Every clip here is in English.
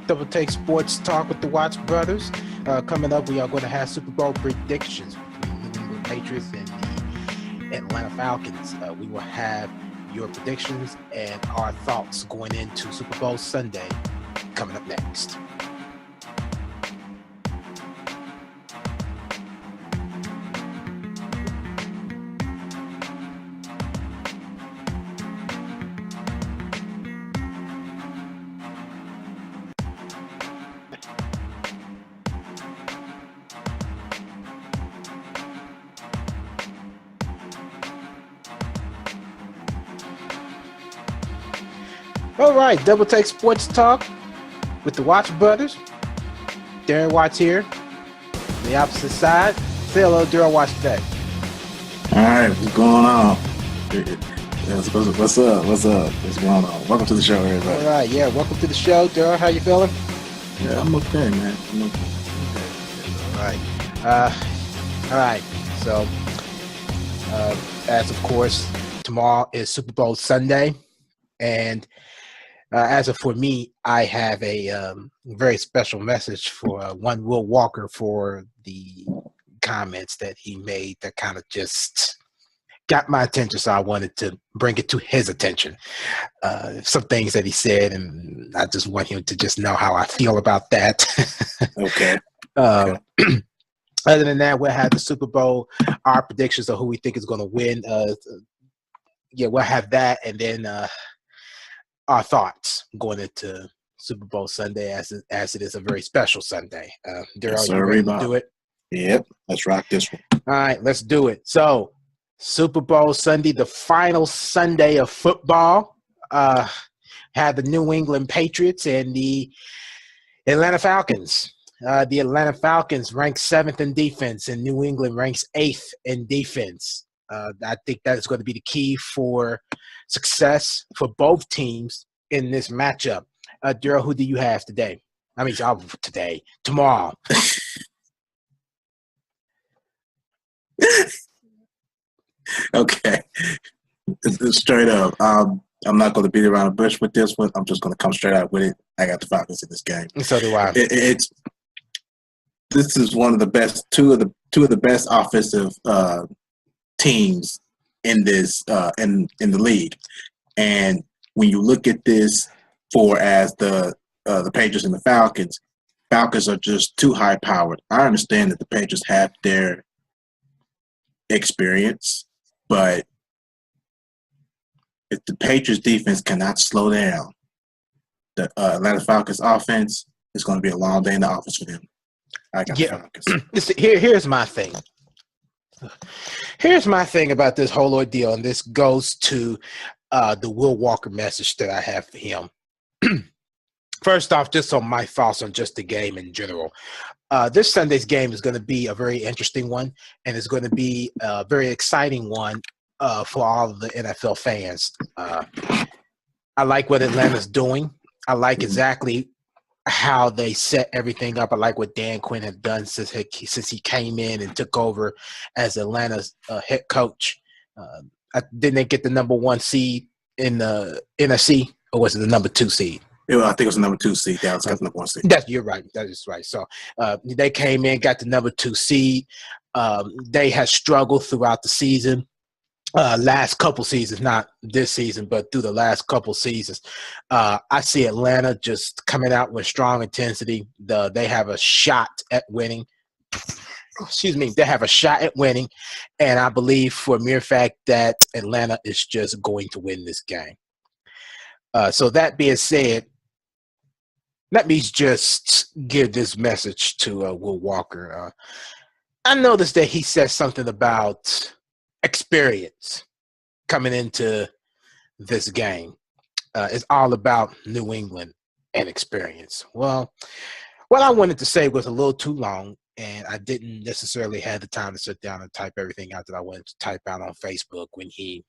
Double Take Sports Talk with the Watts brothers. Coming up, we are going to have Super Bowl predictions between the New England Patriots and the Atlanta Falcons. We will have your predictions and our thoughts going into Super Bowl Sunday coming up next. All right, Double Take Sports Talk with the Watts brothers. Darren Watts here, the opposite side. Say hello, Darren Watts today. All right, what's going on? What's up? What's going on? Welcome to the show, everybody. All right, yeah, welcome to the show, Darren. How you feeling? Yeah, I'm okay, man. I'm okay. All right. So, as of course, tomorrow is Super Bowl Sunday, and as of for me, I have a very special message for one Will Walker for the comments that he made that kind of just got my attention. So I wanted to bring it to his attention. Some things that he said, and I just want him to just know how I feel about that. Okay. Other than that, we'll have the Super Bowl, our predictions of who we think is going to win. We'll have that, and then our thoughts going into Super Bowl Sunday as it is a very special Sunday. Daryl, you ready to do it? Yep, let's rock this one. All right, let's do it. So, Super Bowl Sunday, the final Sunday of football, had the New England Patriots and the Atlanta Falcons. The Atlanta Falcons ranked 7th in defense, and New England ranks 8th in defense. I think that is going to be the key for success for both teams in this matchup. Daryl, who do you have today? Tomorrow. Okay. Straight up. I'm not going to beat around the bush with this one. I'm just going to come straight out with it. I got the Falcons in this game. So do I. This is one of the best, two of the best offensive teams in this in the league. And when you look at this as the Patriots and the Falcons are just too high powered. I understand that the Patriots have their experience, but if the Patriots defense cannot slow down the Atlanta Falcons offense, it's going to be a long day in the office for them. I got the Falcons. Here's my thing. Here's my thing about this whole ordeal, and this goes to the Will Walker message that I have for him. First off, just on my thoughts on just the game in general. This Sunday's game is going to be a very interesting one, and it's going to be a very exciting one for all of the NFL fans. I like what Atlanta's doing. I like exactly how they set everything up. I like what Dan Quinn had done since he came in and took over as Atlanta's head coach. Didn't they get the number 1 seed in the NFC, or was it the number 2 seed? I think it was the number 2 seed. Dallas got the number 1 seed. You're right. That is right. So they came in, got the number 2 seed. They had struggled throughout the season. Last couple seasons, not this season, but through the last couple seasons. I see Atlanta just coming out with strong intensity. They have a shot at winning. They have a shot at winning, and I believe for a mere fact that Atlanta is just going to win this game. So that being said, let me just give this message to Will Walker. I noticed that he said something about experience coming into this game. It's all about New England and experience. Well, what I wanted to say was a little too long, and I didn't necessarily have the time to sit down and type everything out that I wanted to type out on Facebook when he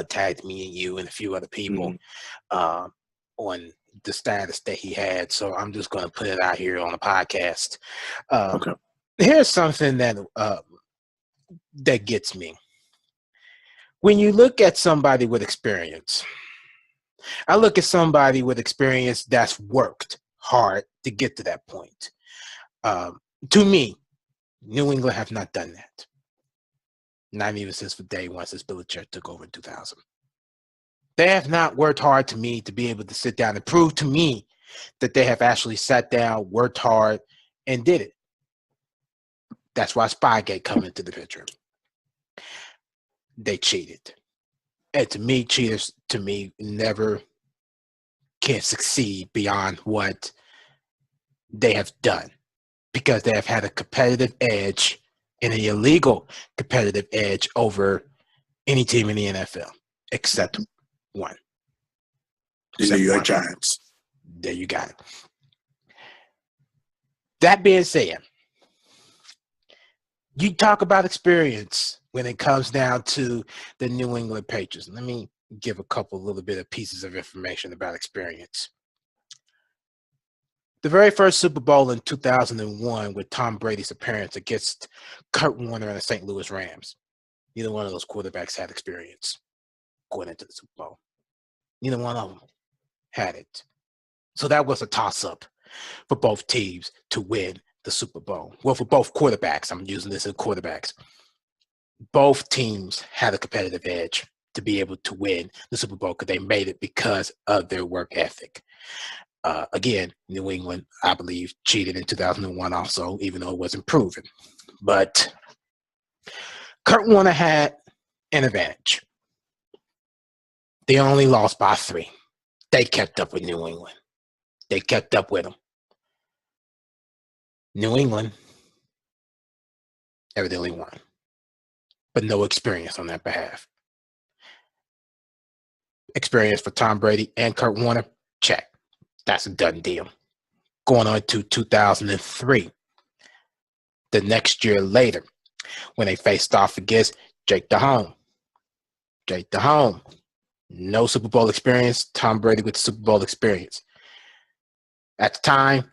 tagged me and you and a few other people on the status that he had. So I'm just going to put it out here on the podcast. Okay. Here's something that gets me. When you look at somebody with experience, I look at somebody with experience that's worked hard to get to that point. To me, New England have not done that. Not even since the day one, since Belichick took over in 2000. They have not worked hard to me to be able to sit down and prove to me that they have actually sat down, worked hard, and did it. That's why Spygate come into the picture. They cheated. And to me, cheaters, to me, never can succeed beyond what they have done because they have had a competitive edge and an illegal competitive edge over any team in the NFL except one. The New York Giants. There you got it. That being said, you talk about experience when it comes down to the New England Patriots. Let me give a little bit of pieces of information about experience. The very first Super Bowl in 2001 with Tom Brady's appearance against Kurt Warner and the St. Louis Rams. Neither one of those quarterbacks had experience going into the Super Bowl. Neither one of them had it. So that was a toss-up for both teams to win the Super Bowl. Well, for both quarterbacks. I'm using this as quarterbacks. Both teams had a competitive edge to be able to win the Super Bowl because they made it because of their work ethic. Again, New England, I believe, cheated in 2001 also, even though it wasn't proven. But Kurt Warner had an advantage. They only lost by 3. They kept up with New England. They kept up with them. New England evidently won, but no experience on that behalf. Experience for Tom Brady and Kurt Warner, check. That's a done deal. Going on to 2003, the next year later, when they faced off against Jake Delhomme. Jake Delhomme, no Super Bowl experience. Tom Brady with Super Bowl experience. At the time,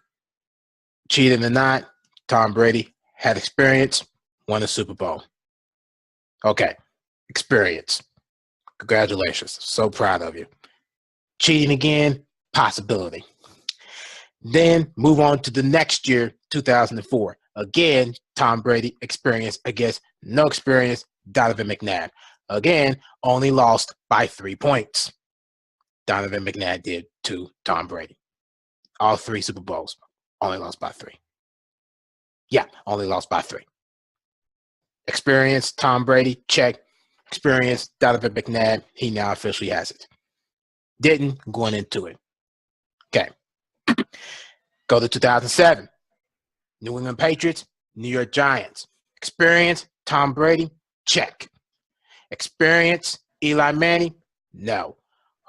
cheating or not, Tom Brady had experience, won a Super Bowl. Okay, experience. Congratulations. So proud of you. Cheating again, possibility. Then move on to the next year, 2004. Again, Tom Brady experience against no experience, Donovan McNabb. Again, only lost by 3 points. Donovan McNabb did to Tom Brady. All 3 Super Bowls, only lost by 3. Yeah, only lost by 3. Experience, Tom Brady, check. Experience, Donovan McNabb, he now officially has it. Didn't going into it. Okay. Go to 2007. New England Patriots, New York Giants. Experience, Tom Brady, check. Experience, Eli Manning, no.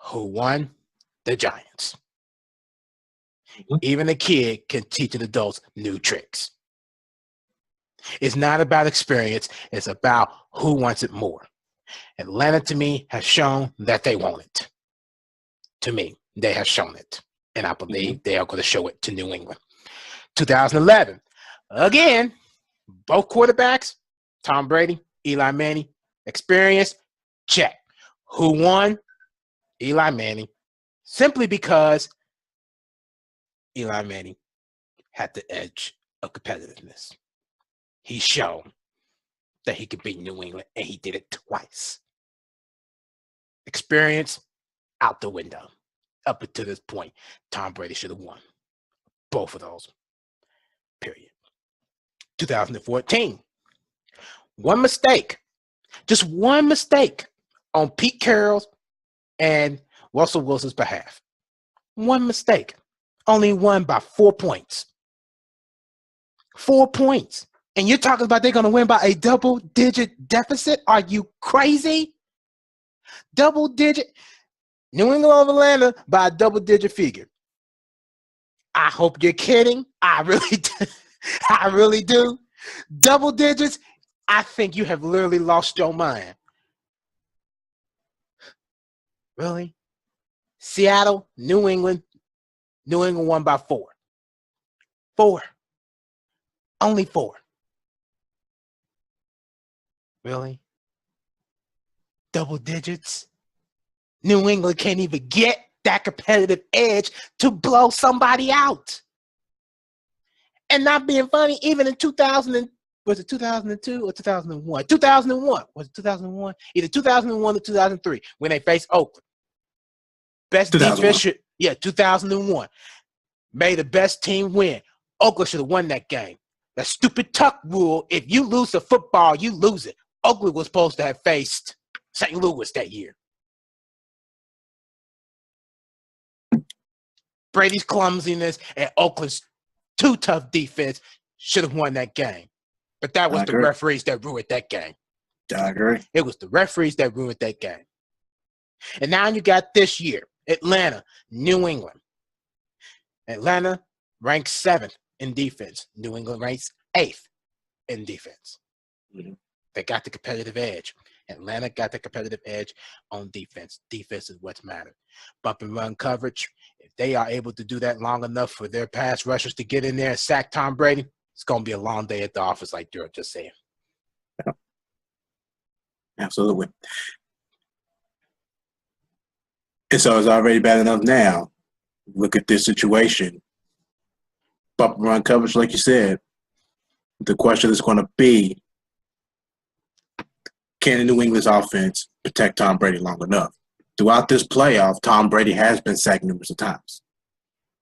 Who won? The Giants. Even a kid can teach an adult new tricks. It's not about experience. It's about who wants it more. Atlanta, to me, has shown that they want it. To me, they have shown it. And I believe they are going to show it to New England. 2011, again, both quarterbacks, Tom Brady, Eli Manning, experience, check. Who won? Eli Manning, simply because Eli Manning had the edge of competitiveness. He's shown that he could beat New England, and he did it twice. Experience, out the window. Up until this point, Tom Brady should have won both of those. Period. 2014. One mistake. Just one mistake on Pete Carroll's and Russell Wilson's behalf. One mistake. Only won by 4 points. 4 points. And you're talking about they're going to win by a double-digit deficit? Are you crazy? Double-digit. New England over Atlanta by a double-digit figure. I hope you're kidding. I really do. I really do. Double digits, I think you have literally lost your mind. Really? Seattle, New England won by 4. 4. Only 4. Really? Double digits? New England can't even get that competitive edge to blow somebody out. And not being funny, even in 2000, was it 2002 or 2001? 2001. Was it 2001? Either 2001 or 2003 when they faced Oakland. Best defense, 2001. Made the best team win. Oakland should have won that game. The stupid tuck rule, if you lose the football, you lose it. Oakland was supposed to have faced St. Louis that year. Brady's clumsiness and Oakland's too tough defense should have won that game. But that was the referees that ruined that game. I agree. It was the referees that ruined that game. And now you got this year, Atlanta, New England. Atlanta ranks 7th in defense. New England ranks 8th in defense. Mm-hmm. They got the competitive edge. Atlanta got the competitive edge on defense. Defense is what's mattered. Bump and run coverage. If they are able to do that long enough for their pass rushers to get in there and sack Tom Brady, it's going to be a long day at the office, like Gerald just said. Yeah. Absolutely. And so it's already bad enough now. Look at this situation. Bump and run coverage, like you said. The question is going to be, can the New England's offense protect Tom Brady long enough? Throughout this playoff, Tom Brady has been sacked numerous of times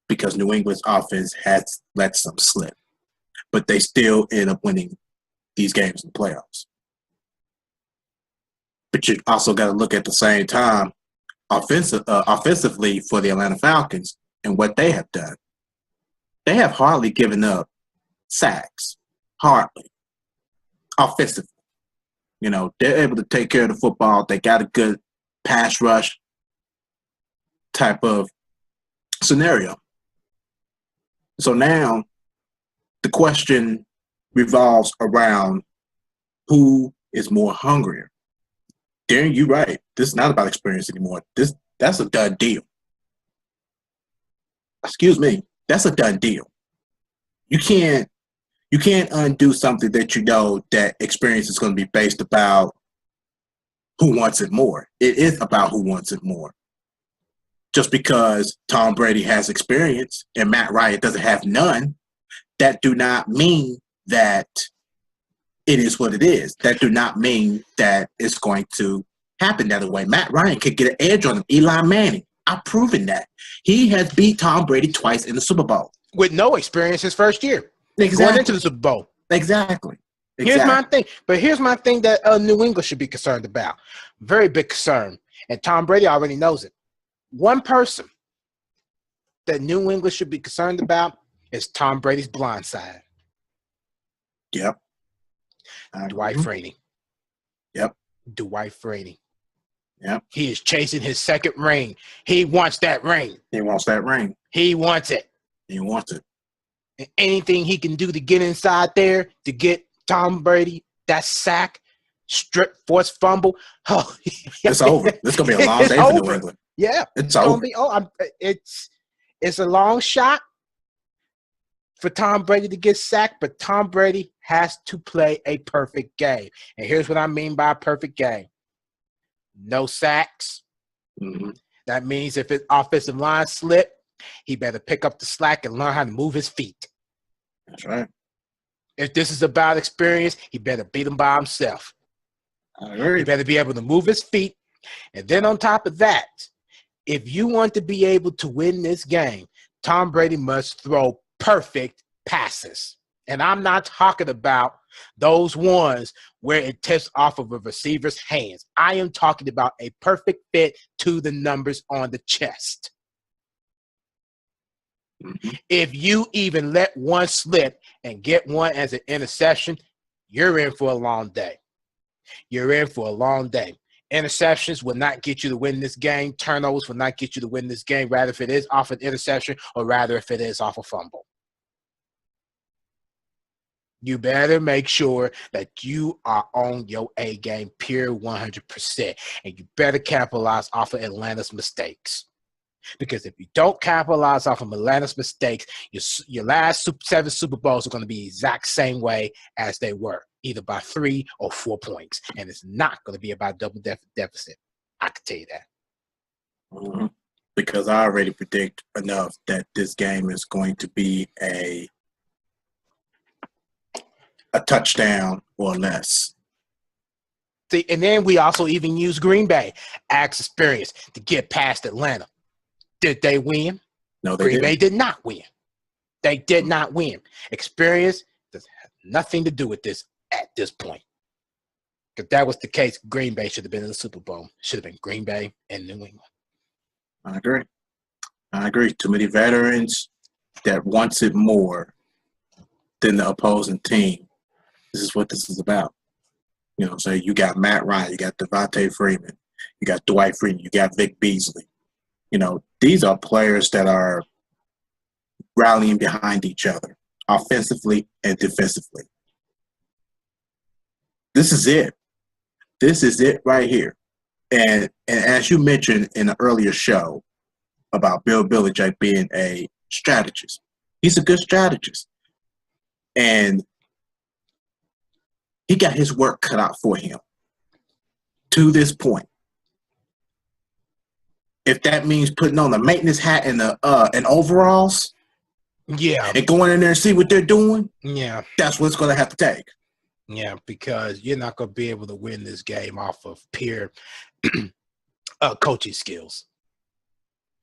because New England's offense has let some slip. But they still end up winning these games in the playoffs. But you also got to look at the same time offensively for the Atlanta Falcons and what they have done. They have hardly given up sacks. Hardly. Offensively. You know, they're able to take care of the football. They got a good pass rush type of scenario. So now the question revolves around who is more hungrier. Darren, you're right. This is not about experience anymore. That's a done deal. Excuse me. That's a done deal. You can't undo something that you know that experience is going to be based about who wants it more. It is about who wants it more. Just because Tom Brady has experience and Matt Ryan doesn't have none, that do not mean that it is what it is. That do not mean that it's going to happen that way. Matt Ryan could get an edge on him. Eli Manning, I've proven that. He has beat Tom Brady twice in the Super Bowl. With no experience his first year. Exactly. Going into the Super Bowl. Exactly. Here's my thing. But here's my thing that New England should be concerned about. Very big concern. And Tom Brady already knows it. One person that New England should be concerned about is Tom Brady's blind side. Yep. Dwight Freeney. Yep. Dwight Freeney. Yep. He is chasing his second ring. He wants that ring. He wants that ring. He wants it. He wants it. And anything he can do to get inside there, to get Tom Brady that sack, strip, force fumble. Oh, it's over. It's going to be a long day for New England. Yeah. It's over. It's a long shot for Tom Brady to get sacked, but Tom Brady has to play a perfect game. And here's what I mean by a perfect game. No sacks. Mm-hmm. That means if his offensive line slip, he better pick up the slack and learn how to move his feet. That's right. If this is about experience, he better beat him by himself. I agree. He better be able to move his feet. And then on top of that, if you want to be able to win this game, Tom Brady must throw perfect passes. And I'm not talking about those ones where it tips off of a receiver's hands. I am talking about a perfect fit to the numbers on the chest. Mm-hmm. If you even let one slip and get one as an interception, you're in for a long day. You're in for a long day. Interceptions will not get you to win this game. Turnovers will not get you to win this game, rather if it is off an interception or rather if it is off a fumble. You better make sure that you are on your A game, pure 100%. And you better capitalize off of Atlanta's mistakes. Because if you don't capitalize off of Atlanta's mistakes, your last 7 Super Bowls are going to be the exact same way as they were, either by 3 or 4 points. And it's not going to be about double deficit. I can tell you that. Mm-hmm. because I already predict enough that this game is going to be a touchdown or less. See, and then we also even use Green Bay as experience to get past Atlanta. Did they win? No, they Green didn't. Bay did not win. They did not win. Experience does have nothing to do with this at this point. If that was the case, Green Bay should have been in the Super Bowl. Should have been Green Bay and New England. I agree. Too many veterans that wants it more than the opposing team. This is what this is about. You know, so you got Matt Ryan, you got Devontae Freeman, you got Dwight Freeman, you got Vic Beasley. You know, these are players that are rallying behind each other, offensively and defensively. This is it. This is it right here. And as you mentioned in an earlier show about Bill Belichick being a strategist, he's a good strategist. And he got his work cut out for him to this point. If that means putting on the maintenance hat and the and overalls, yeah, and going in there and see what they're doing, yeah, that's what it's going to have to take. Yeah, because you're not going to be able to win this game off of pure coaching skills.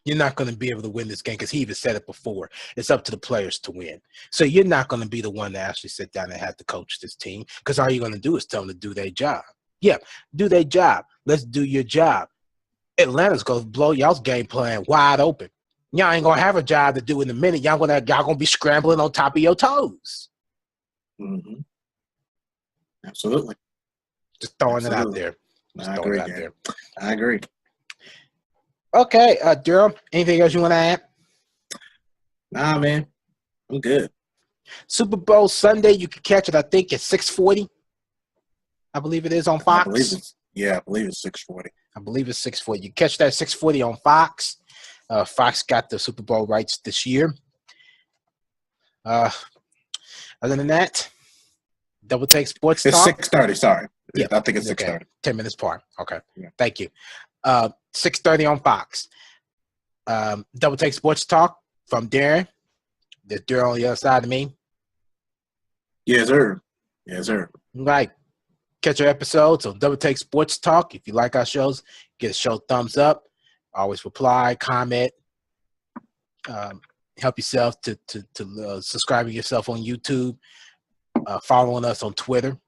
You're not going to be able to win this game because he even said it before. It's up to the players to win. So you're not going to be the one to actually sit down and have to coach this team because all you're going to do is tell them to do their job. Yeah, do their job. Let's do your job. Atlanta's going to blow y'all's game plan wide open. Y'all ain't going to have a job to do in a minute. Y'all going to be scrambling on top of your toes. Mm-hmm. Absolutely. Just throwing it out there. I agree. Okay, Durham, anything else you want to add? Nah, man. I'm good. Super Bowl Sunday, you can catch it, I think, at 6:40. I believe it is on Fox. I believe it's 6:40. I believe it's 6:40. You catch that at 6:40 on Fox. Fox got the Super Bowl rights this year. Other than that, Double Take Sports It's Talk. 6:30, sorry. Yeah. I think it's 6:30. 10 minutes apart. Okay. Yeah. Thank you. 6:30 on Fox. Double Take Sports Talk from Darren. There's Darren on the other side of me. Yes, sir. Yes, sir. Right. Catch our episodes on Double Take Sports Talk. If you like our shows, get a show thumbs up. Always reply, comment. Help yourself to subscribing yourself on YouTube. Following us on Twitter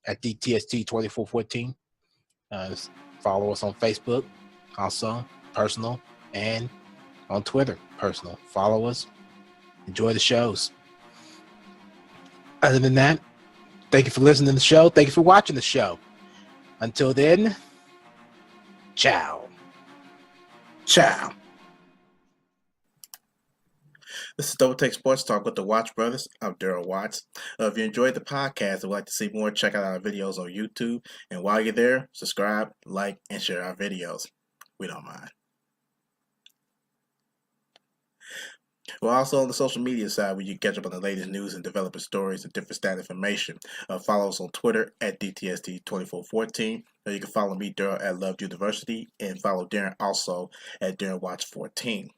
at DTST 2414. Follow us on Facebook, also personal, and on Twitter, personal. Follow us. Enjoy the shows. Other than that, thank you for listening to the show. Thank you for watching the show. Until then, ciao. Ciao. This is Double Take Sports Talk with the Watch Brothers. I'm Daryl Watts. If you enjoyed the podcast and would like to see more, check out our videos on YouTube. And while you're there, subscribe, like, and share our videos. We don't mind. We're also on the social media side where you can catch up on the latest news and developer stories and different stat information. Follow us on Twitter at DTST2414. You can follow me, Daryl, at Love University, and follow Darren also at Darren Watch 14.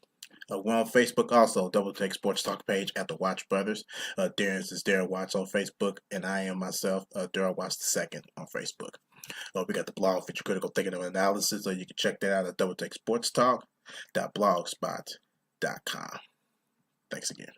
We're on Facebook also, Double Take Sports Talk page at the Watch Brothers. Darren's is Darren Watts on Facebook, and I am myself, Daryl Watts II on Facebook. We got the blog Feature Critical Thinking and Analysis, so you can check that out at doubleTakeSportsTalk.blogspot.com. Thanks again.